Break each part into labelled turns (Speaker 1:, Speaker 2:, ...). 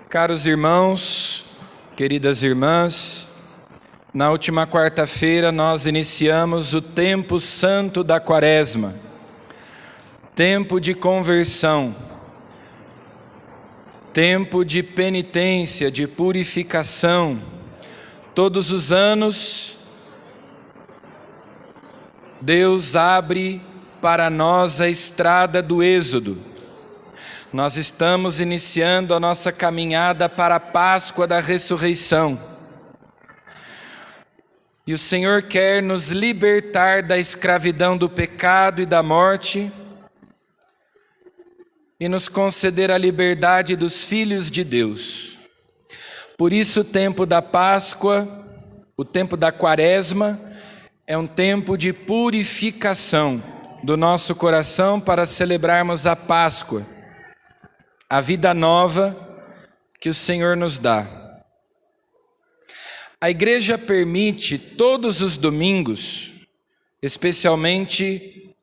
Speaker 1: Caros irmãos, queridas irmãs, na última quarta-feira nós iniciamos o tempo santo da Quaresma, tempo de conversão, tempo de penitência, de purificação. Todos os anos, Deus abre para nós a estrada do Êxodo. Nós estamos iniciando a nossa caminhada para a Páscoa da Ressurreição. E o Senhor quer nos libertar da escravidão do pecado e da morte e nos conceder a liberdade dos filhos de Deus. Por isso o tempo da Páscoa, o tempo da Quaresma, é um tempo de purificação do nosso coração para celebrarmos a Páscoa, a vida nova que o Senhor nos dá. A igreja permite todos os domingos, especialmente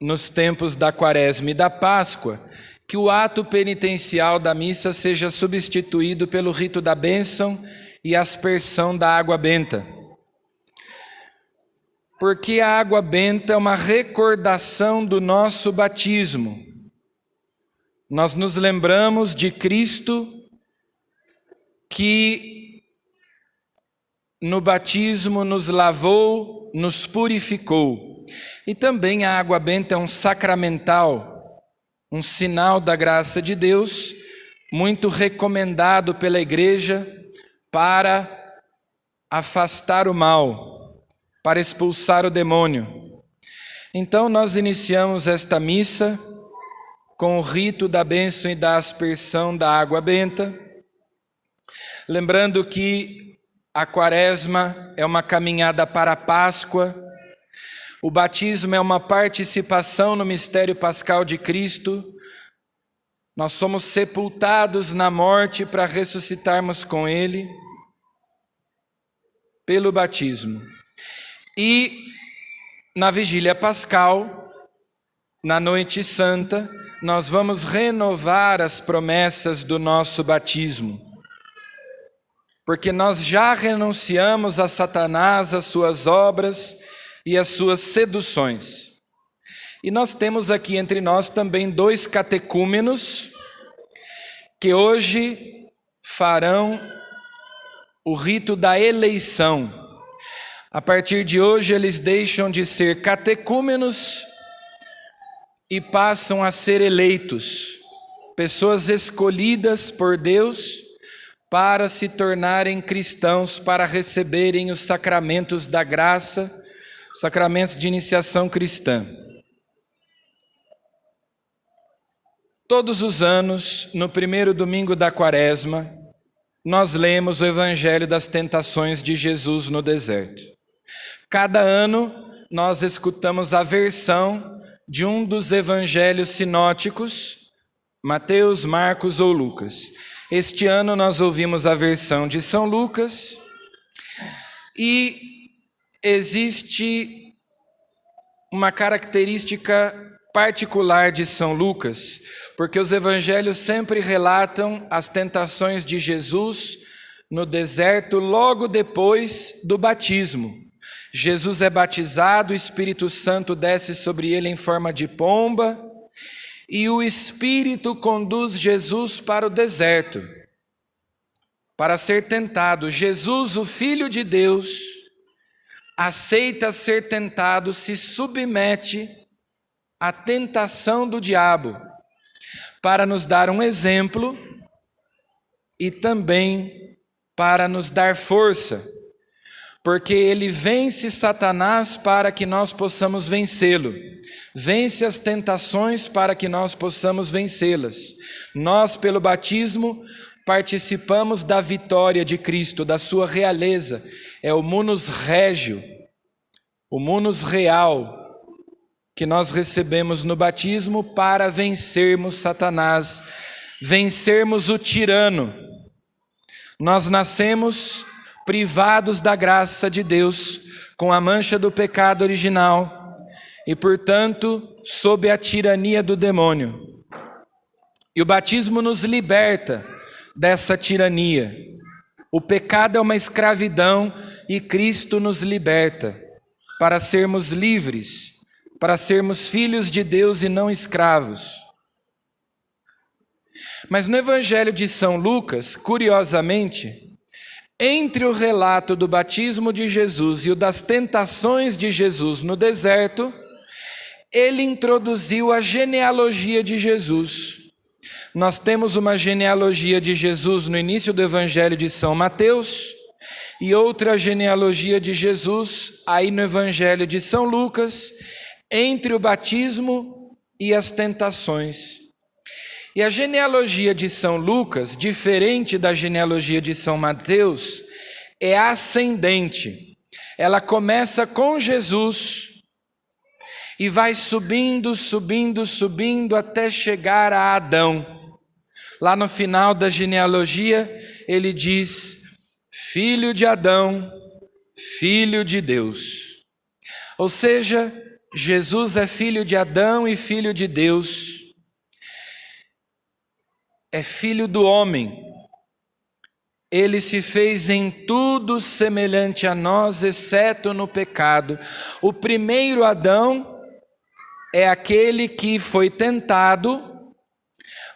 Speaker 1: nos tempos da Quaresma e da Páscoa, que o ato penitencial da missa seja substituído pelo rito da bênção e aspersão da água benta. Porque a água benta é uma recordação do nosso batismo. Nós nos lembramos de Cristo que no batismo nos lavou, nos purificou. E também a água benta é um sacramental, um sinal da graça de Deus, muito recomendado pela igreja para afastar o mal, para expulsar o demônio. Então nós iniciamos esta missa com o rito da bênção e da aspersão da água benta, lembrando que a Quaresma é uma caminhada para a Páscoa, o batismo é uma participação no mistério pascal de Cristo, nós somos sepultados na morte para ressuscitarmos com Ele, pelo batismo. E na vigília pascal, na noite santa, nós vamos renovar as promessas do nosso batismo, porque nós já renunciamos a Satanás, as suas obras e as suas seduções. E nós temos aqui entre nós também dois catecúmenos que hoje farão o rito da eleição. A partir de hoje eles deixam de ser catecúmenos e passam a ser eleitos, pessoas escolhidas por Deus para se tornarem cristãos, para receberem os sacramentos da graça, sacramentos de iniciação cristã. Todos os anos, no primeiro domingo da Quaresma, nós lemos o Evangelho das Tentações de Jesus no deserto. Cada ano nós escutamos a versão de um dos evangelhos sinóticos, Mateus, Marcos ou Lucas. Este ano nós ouvimos a versão de São Lucas e existe uma característica particular de São Lucas, porque os evangelhos sempre relatam as tentações de Jesus no deserto logo depois do batismo. Jesus é batizado, o Espírito Santo desce sobre ele em forma de pomba e o Espírito conduz Jesus para o deserto, para ser tentado. Jesus, o Filho de Deus, aceita ser tentado, se submete à tentação do diabo, para nos dar um exemplo e também para nos dar força. Porque ele vence Satanás para que nós possamos vencê-lo. Vence as tentações para que nós possamos vencê-las. Nós, pelo batismo, participamos da vitória de Cristo, da sua realeza. É o munus regio, o munus real, que nós recebemos no batismo para vencermos Satanás, vencermos o tirano. Nós nascemos privados da graça de Deus, com a mancha do pecado original e, portanto, sob a tirania do demônio. E o batismo nos liberta dessa tirania. O pecado é uma escravidão e Cristo nos liberta para sermos livres, para sermos filhos de Deus e não escravos. Mas no Evangelho de São Lucas, curiosamente, entre o relato do batismo de Jesus e o das tentações de Jesus no deserto, ele introduziu a genealogia de Jesus. Nós temos uma genealogia de Jesus no início do Evangelho de São Mateus e outra genealogia de Jesus aí no Evangelho de São Lucas, entre o batismo e as tentações. E a genealogia de São Lucas, diferente da genealogia de São Mateus, é ascendente. Ela começa com Jesus e vai subindo, subindo, subindo até chegar a Adão. Lá no final da genealogia, ele diz: filho de Adão, filho de Deus. Ou seja, Jesus é filho de Adão e filho de Deus. É filho do homem. Ele se fez em tudo semelhante a nós, exceto no pecado. O primeiro Adão é aquele que foi tentado,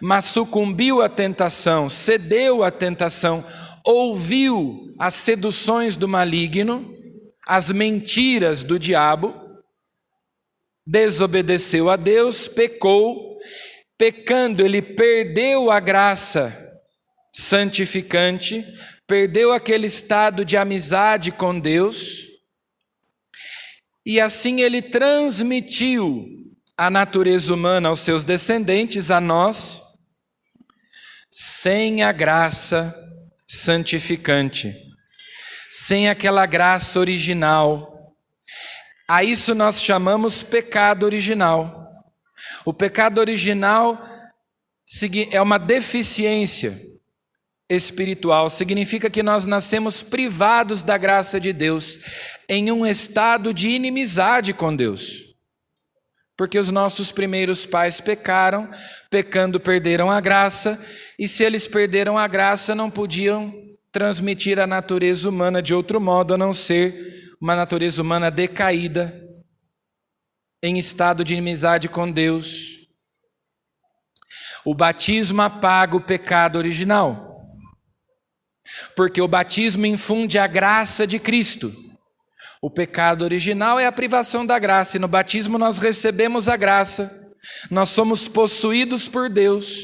Speaker 1: mas sucumbiu à tentação, cedeu à tentação, ouviu as seduções do maligno, as mentiras do diabo, desobedeceu a Deus, pecou. Pecando, ele perdeu a graça santificante, perdeu aquele estado de amizade com Deus, e assim ele transmitiu a natureza humana aos seus descendentes, a nós, sem a graça santificante, sem aquela graça original. A isso nós chamamos pecado original. O pecado original é uma deficiência espiritual, significa que nós nascemos privados da graça de Deus, em um estado de inimizade com Deus. Porque os nossos primeiros pais pecaram, pecando perderam a graça, e se eles perderam a graça, não podiam transmitir a natureza humana de outro modo, a não ser uma natureza humana decaída, em estado de inimizade com Deus. O batismo apaga o pecado original, porque o batismo infunde a graça de Cristo. O pecado original é a privação da graça, e no batismo nós recebemos a graça, nós somos possuídos por Deus.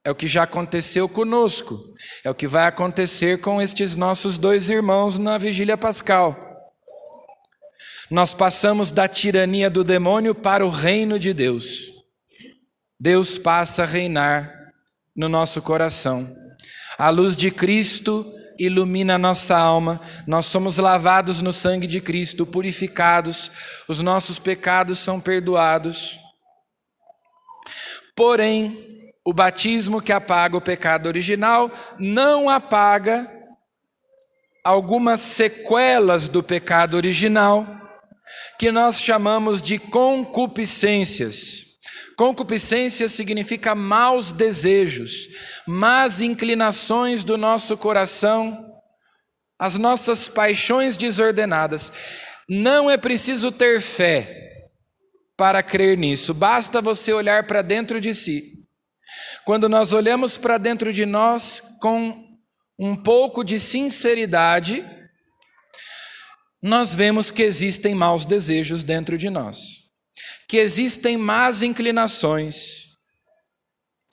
Speaker 1: É o que já aconteceu conosco, é o que vai acontecer com estes nossos dois irmãos na vigília pascal. Nós passamos da tirania do demônio para o reino de Deus. Deus passa a reinar no nosso coração. A luz de Cristo ilumina a nossa alma. Nós somos lavados no sangue de Cristo, purificados. Os nossos pecados são perdoados. Porém, o batismo que apaga o pecado original não apaga algumas sequelas do pecado original, que nós chamamos de concupiscências. Concupiscência significa maus desejos, más inclinações do nosso coração, as nossas paixões desordenadas. Não é preciso ter fé para crer nisso, basta você olhar para dentro de si. Quando nós olhamos para dentro de nós com um pouco de sinceridade, nós vemos que existem maus desejos dentro de nós, que existem más inclinações,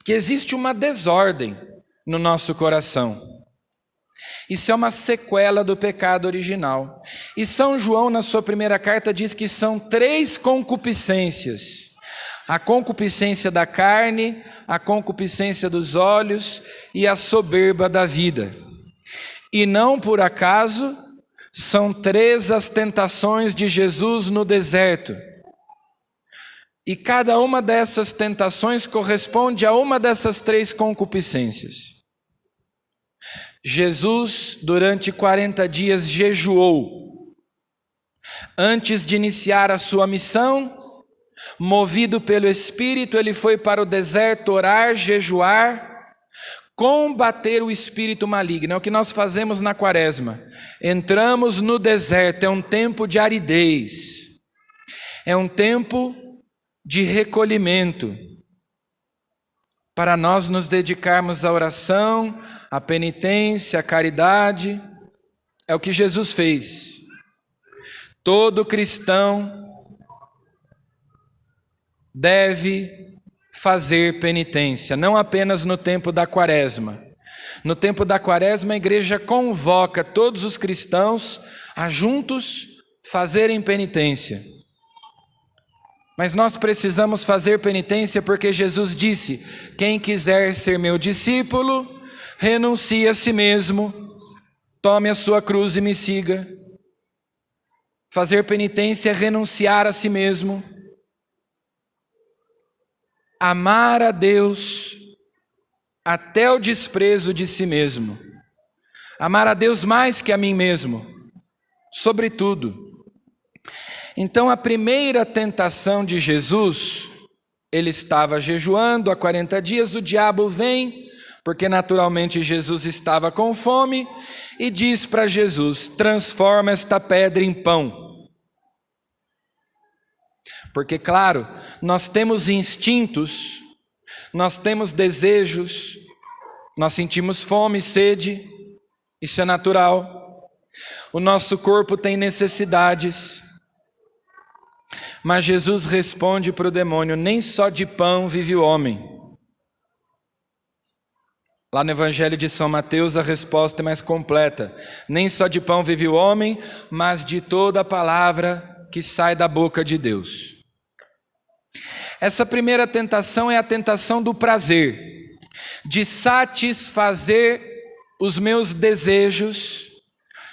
Speaker 1: que existe uma desordem no nosso coração. Isso é uma sequela do pecado original. E São João, na sua primeira carta, diz que são 3 concupiscências: a concupiscência da carne, a concupiscência dos olhos e a soberba da vida. E não por acaso são 3 as tentações de Jesus no deserto. E cada uma dessas tentações corresponde a uma dessas 3 concupiscências. Jesus, durante 40 dias, jejuou. Antes de iniciar a sua missão, movido pelo Espírito, ele foi para o deserto orar, jejuar. combater o espírito maligno. É o que nós fazemos na quaresma. Entramos no deserto, é um tempo de aridez, é um tempo de recolhimento, para nós nos dedicarmos à oração, à penitência, à caridade. É o que Jesus fez. Todo cristão deve fazer penitência, não apenas no tempo da quaresma. No tempo da quaresma, a igreja convoca todos os cristãos a juntos fazerem penitência. Mas nós precisamos fazer penitência porque Jesus disse: quem quiser ser meu discípulo, renuncie a si mesmo, tome a sua cruz e me siga. Fazer penitência é renunciar a si mesmo. Amar a Deus até o desprezo de si mesmo. Amar a Deus mais que a mim mesmo, sobretudo. Então a primeira tentação de Jesus, ele estava jejuando há 40 dias, o diabo vem, porque naturalmente Jesus estava com fome, e diz para Jesus: transforma esta pedra em pão. Porque, claro, nós temos instintos, nós temos desejos, nós sentimos fome, sede, isso é natural. O nosso corpo tem necessidades. Mas Jesus responde para o demônio: nem só de pão vive o homem. Lá no Evangelho de São Mateus a resposta é mais completa. Nem só de pão vive o homem, mas de toda a palavra que sai da boca de Deus. Essa primeira tentação é a tentação do prazer, de satisfazer os meus desejos,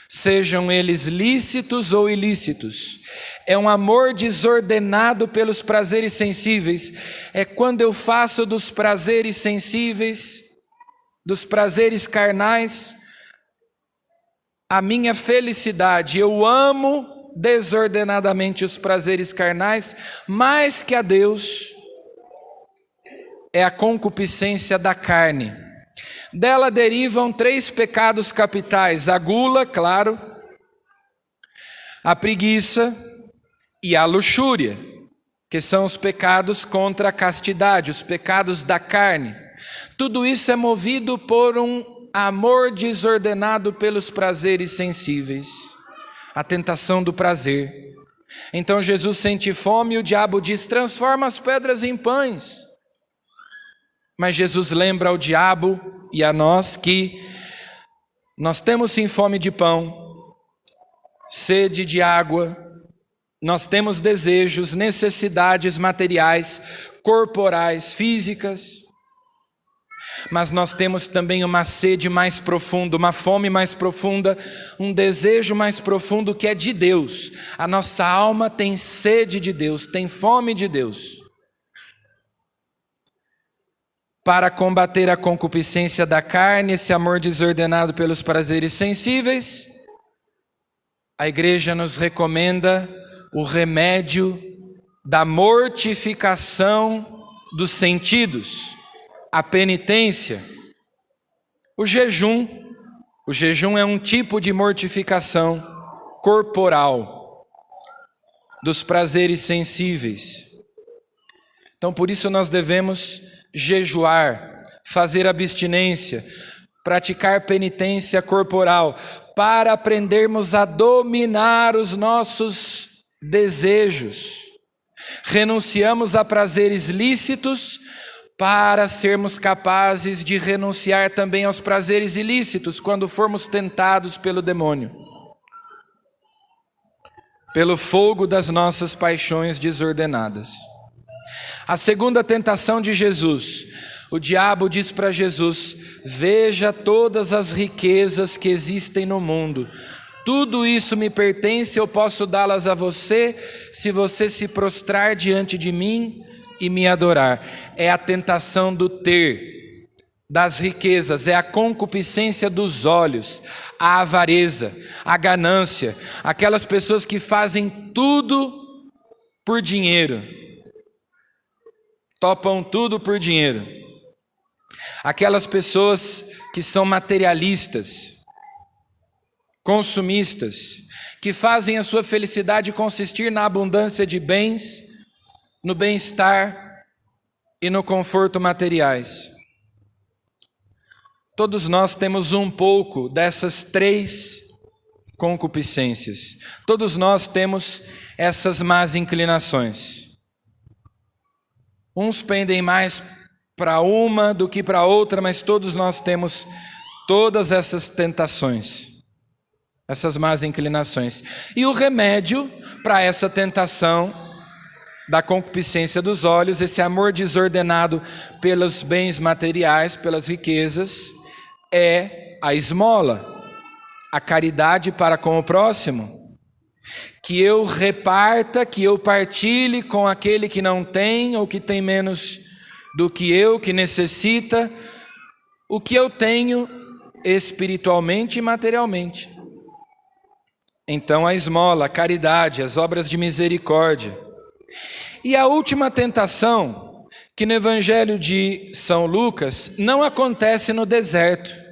Speaker 1: sejam eles lícitos ou ilícitos. É um amor desordenado pelos prazeres sensíveis. É quando eu faço dos prazeres sensíveis, dos prazeres carnais, a minha felicidade. Eu amo desordenadamente os prazeres carnais mais que a Deus. É a concupiscência da carne. Dela derivam 3 pecados capitais: a gula, claro, a preguiça e a luxúria, que são os pecados contra a castidade, os pecados da carne. Tudo isso é movido por um amor desordenado pelos prazeres sensíveis, a tentação do prazer. Então Jesus sente fome e o diabo diz: transforma as pedras em pães. Mas Jesus lembra ao diabo e a nós que nós temos sim fome de pão, sede de água, nós temos desejos, necessidades materiais, corporais, físicas, mas nós temos também uma sede mais profunda, uma fome mais profunda, um desejo mais profundo que é de Deus. A nossa alma tem sede de Deus, tem fome de Deus. Para combater a concupiscência da carne, esse amor desordenado pelos prazeres sensíveis, a igreja nos recomenda o remédio da mortificação dos sentidos, a penitência, o jejum. O jejum é um tipo de mortificação corporal dos prazeres sensíveis. Então, por isso nós devemos jejuar, fazer abstinência, praticar penitência corporal, para aprendermos a dominar os nossos desejos. Renunciamos a prazeres lícitos para sermos capazes de renunciar também aos prazeres ilícitos quando formos tentados pelo demônio, pelo fogo das nossas paixões desordenadas. A segunda tentação de Jesus: o diabo diz para Jesus: veja todas as riquezas que existem no mundo, tudo isso me pertence, eu posso dá-las a você, se você se prostrar diante de mim e me adorar. É a tentação do ter, das riquezas, é a concupiscência dos olhos, a avareza, a ganância, aquelas pessoas que fazem tudo por dinheiro, topam tudo por dinheiro. Aquelas pessoas que são materialistas, consumistas, que fazem a sua felicidade consistir na abundância de bens, no bem-estar e no conforto materiais. Todos nós temos um pouco dessas três concupiscências. Todos nós temos essas más inclinações. Uns pendem mais para uma do que para outra, mas todos nós temos todas essas tentações, essas más inclinações. E o remédio para essa tentação da concupiscência dos olhos, esse amor desordenado pelos bens materiais, pelas riquezas, é a esmola, a caridade para com o próximo, que eu reparta, que eu partilhe com aquele que não tem ou que tem menos do que eu, que necessita, o que eu tenho espiritualmente e materialmente. Então a esmola, a caridade, as obras de misericórdia. E a última tentação, que no Evangelho de São Lucas não acontece no deserto,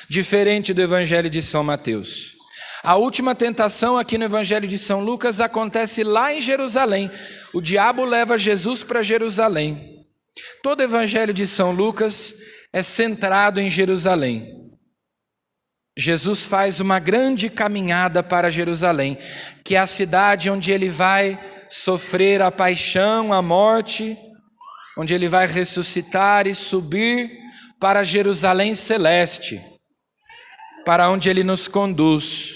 Speaker 1: diferente do Evangelho de São Mateus. A última tentação aqui no Evangelho de São Lucas acontece lá em Jerusalém. O diabo leva Jesus para Jerusalém. Todo o Evangelho de São Lucas é centrado em Jerusalém. Jesus faz uma grande caminhada para Jerusalém, que é a cidade onde ele vai sofrer a paixão, a morte, onde ele vai ressuscitar e subir para Jerusalém celeste, para onde ele nos conduz.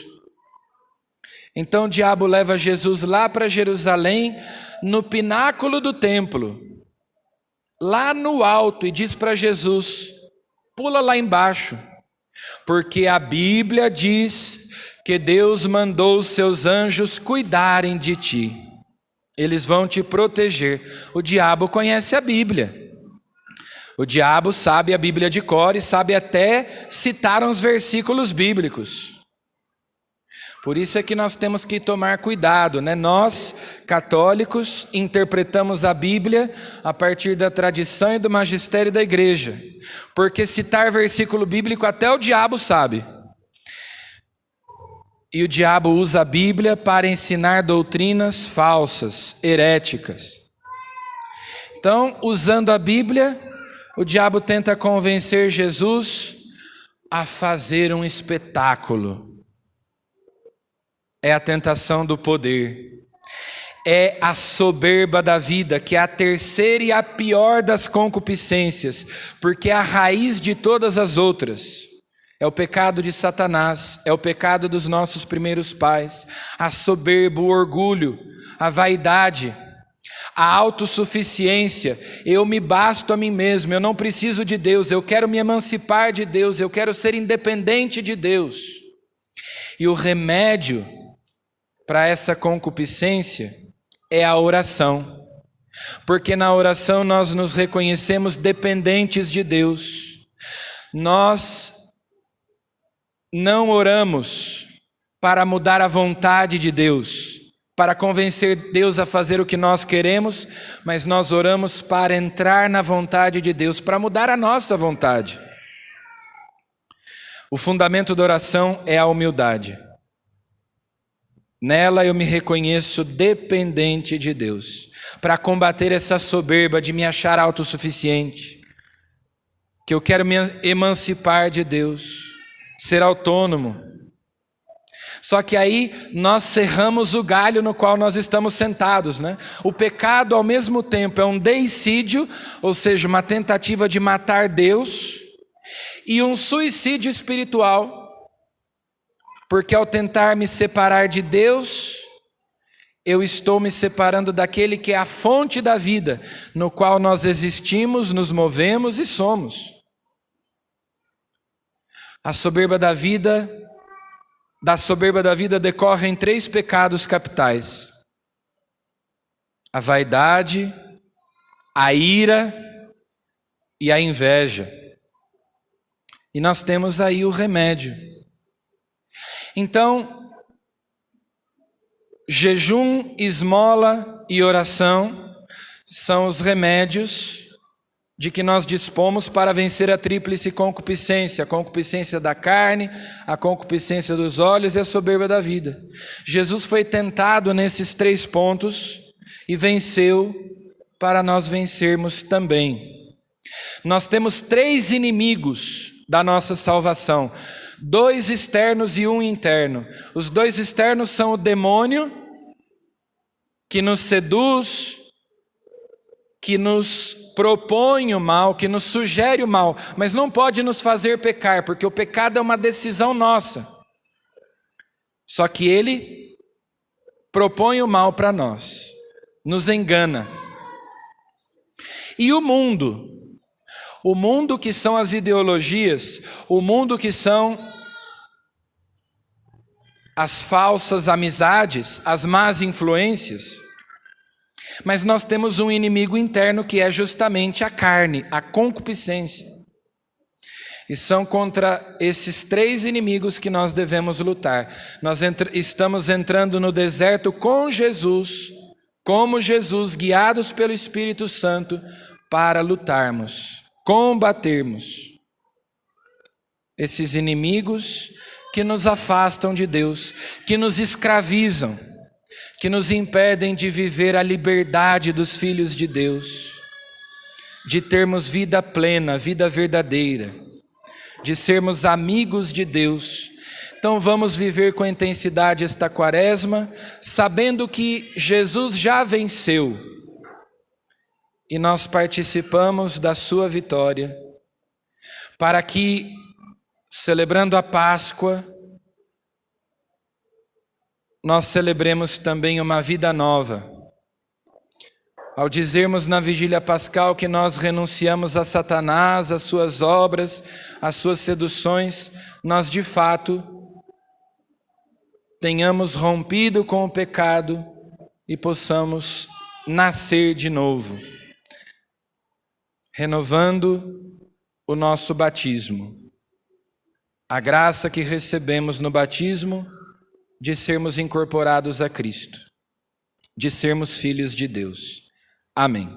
Speaker 1: Então o diabo leva Jesus lá para Jerusalém, no pináculo do templo, lá no alto, e diz para Jesus: pula lá embaixo, porque a Bíblia diz que Deus mandou os seus anjos cuidarem de ti. Eles vão te proteger. O diabo conhece a Bíblia. O diabo sabe a Bíblia de cor e sabe até citar uns versículos bíblicos. Por isso é que nós temos que tomar cuidado, né? Nós, católicos, interpretamos a Bíblia a partir da tradição e do magistério da igreja. Porque citar versículo bíblico até o diabo sabe. E o diabo usa a Bíblia para ensinar doutrinas falsas, heréticas. Então, usando a Bíblia, o diabo tenta convencer Jesus a fazer um espetáculo. É a tentação do poder. É a soberba da vida, que é a terceira e a pior das concupiscências, porque é a raiz de todas as outras. É o pecado de Satanás, é o pecado dos nossos primeiros pais. A soberba, o orgulho, a vaidade, a autossuficiência. Eu me basto a mim mesmo, eu não preciso de Deus, eu quero me emancipar de Deus, eu quero ser independente de Deus. E o remédio para essa concupiscência é a oração, porque na oração nós nos reconhecemos dependentes de Deus. Nós não oramos para mudar a vontade de Deus, para convencer Deus a fazer o que nós queremos, mas nós oramos para entrar na vontade de Deus, para mudar a nossa vontade. O fundamento da oração é a humildade. Nela eu me reconheço dependente de Deus, para combater essa soberba de me achar autossuficiente, que eu quero me emancipar de Deus, ser autônomo. Só que aí nós cerramos o galho no qual nós estamos sentados, né? O pecado ao mesmo tempo é um deicídio, ou seja, uma tentativa de matar Deus, e um suicídio espiritual, porque ao tentar me separar de Deus, eu estou me separando daquele que é a fonte da vida, no qual nós existimos, nos movemos e somos. Da soberba da vida decorrem 3 pecados capitais: a vaidade, a ira e a inveja. E nós temos aí o remédio. Então, jejum, esmola e oração são os remédios de que nós dispomos para vencer a tríplice concupiscência, a concupiscência da carne, a concupiscência dos olhos e a soberba da vida. Jesus foi tentado nesses 3 pontos e venceu para nós vencermos também. Nós temos 3 inimigos da nossa salvação, 2 externos e 1 interno. Os 2 externos são o demônio, que nos seduz, que nos propõe o mal, que nos sugere o mal, mas não pode nos fazer pecar, porque o pecado é uma decisão nossa. Só que ele propõe o mal para nós, nos engana. E o mundo que são as ideologias, o mundo que são as falsas amizades, as más influências. Mas nós temos um inimigo interno que é justamente a carne, a concupiscência. E são contra esses 3 inimigos que nós devemos lutar. Nós estamos entrando no deserto com Jesus, como Jesus, guiados pelo Espírito Santo, para lutarmos, combatermos esses inimigos que nos afastam de Deus, que nos escravizam, que nos impedem de viver a liberdade dos filhos de Deus, de termos vida plena, vida verdadeira, de sermos amigos de Deus. Então vamos viver com intensidade esta quaresma, sabendo que Jesus já venceu e nós participamos da sua vitória, para que, celebrando a Páscoa, nós celebremos também uma vida nova. Ao dizermos na vigília pascal que nós renunciamos a Satanás, às suas obras, às suas seduções, nós de fato tenhamos rompido com o pecado e possamos nascer de novo, renovando o nosso batismo. A graça que recebemos no batismo de sermos incorporados a Cristo, de sermos filhos de Deus. Amém.